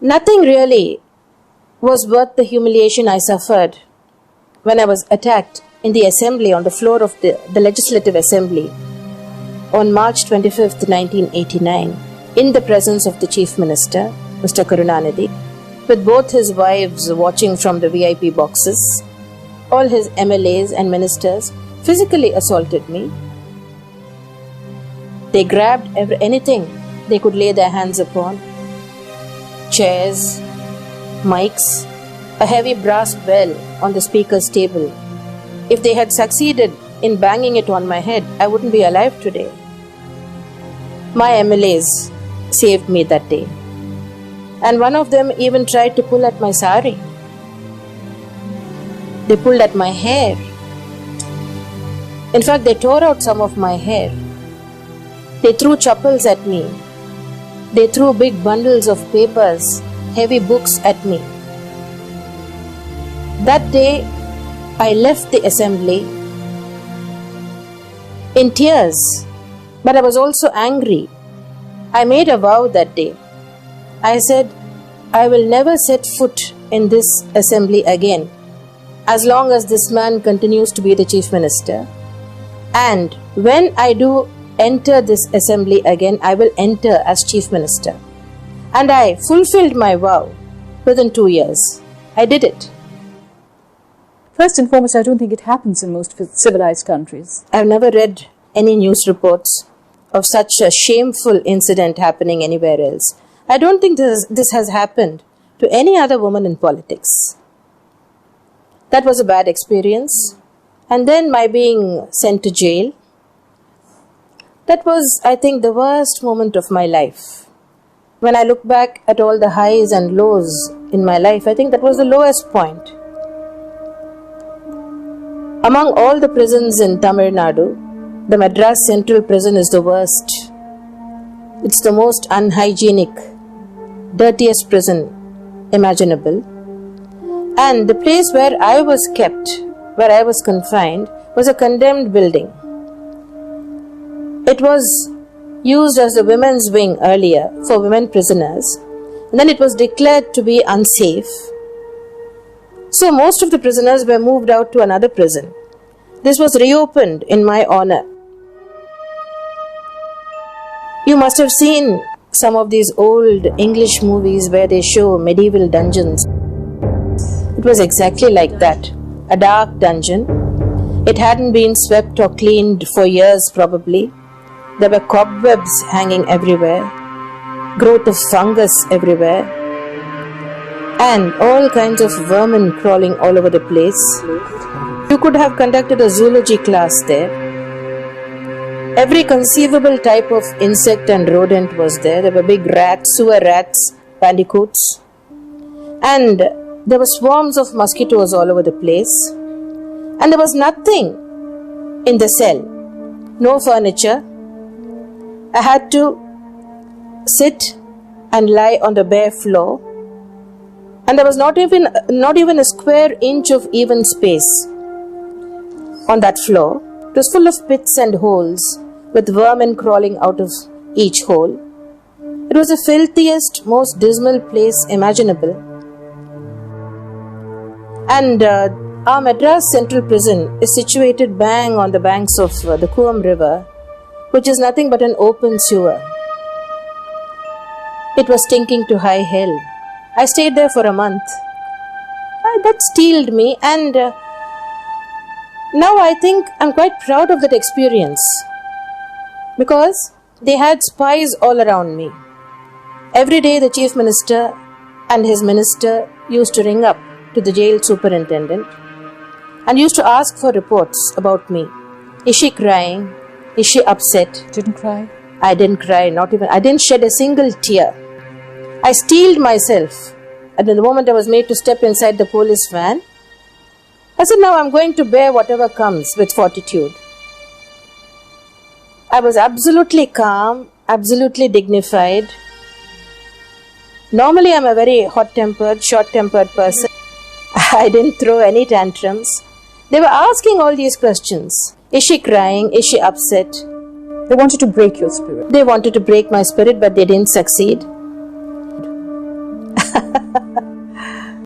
Nothing really was worth the humiliation I suffered when I was attacked in the assembly, on the floor of the Legislative Assembly on March 25th, 1989, in the presence of the Chief Minister, Mr. Karunanidhi, with both his wives watching from the VIP boxes. All his MLAs and ministers physically assaulted me. They grabbed anything they could lay their hands upon. Chairs, mics, a heavy brass bell on the speaker's table. If they had succeeded in banging it on my head, I wouldn't be alive today. My MLAs saved me that day. And one of them even tried to pull at my sari. They pulled at my hair. In fact, they tore out some of my hair. They threw chappals at me. They threw big bundles of papers, heavy books at me. That day, I left the assembly in tears, but I was also angry. I made a vow that day. I said, I will never set foot in this assembly again as long as this man continues to be the Chief Minister. And when I do enter this assembly again, I will enter as Chief Minister. And I fulfilled my vow within 2 years. I did it. First and foremost, I don't think it happens in most civilized countries. I've never read any news reports of such a shameful incident happening anywhere else. I don't think this has happened to any other woman in politics. That was a bad experience. And then my being sent to jail. That was, I think, the worst moment of my life. When I look back at all the highs and lows in my life, I think that was the lowest point. Among all the prisons in Tamil Nadu, the Madras Central Prison is the worst. It's the most unhygienic, dirtiest prison imaginable. And the place where I was kept, where I was confined, was a condemned building. It was used as a women's wing earlier for women prisoners, and then it was declared to be unsafe. So most of the prisoners were moved out to another prison. This was reopened in my honor. You must have seen some of these old English movies where they show medieval dungeons. It was exactly like that. A dark dungeon. It hadn't been swept or cleaned for years probably. There were cobwebs hanging everywhere, growth of fungus everywhere, and all kinds of vermin crawling all over the place. You could have conducted a zoology class there. Every conceivable type of insect and rodent was there. There were big rats, sewer rats, bandicoots, and there were swarms of mosquitoes all over the place. And there was nothing in the cell. No furniture. I had to sit and lie on the bare floor. And there was not even a square inch of even space on that floor. It was full of pits and holes with vermin crawling out of each hole. It was the filthiest, most dismal place imaginable. And our Madras Central Prison is situated bang on the banks of the Coombe River, which is nothing but an open sewer. It was stinking to high hell. I stayed there for a month. That steeled me, and now I think I'm quite proud of that experience, because they had spies all around me. Every day the Chief Minister and his minister used to ring up to the jail superintendent and used to ask for reports about me. Is she crying? Is she upset? Didn't cry? I didn't cry, not even. I didn't shed a single tear. I steeled myself. And the moment I was made to step inside the police van, I said, now I'm going to bear whatever comes with fortitude. I was absolutely calm, absolutely dignified. Normally I'm a very hot-tempered, short-tempered person. I didn't throw any tantrums. They were asking all these questions. Is she crying? Is she upset? They wanted to break your spirit. They wanted to break my spirit, but they didn't succeed.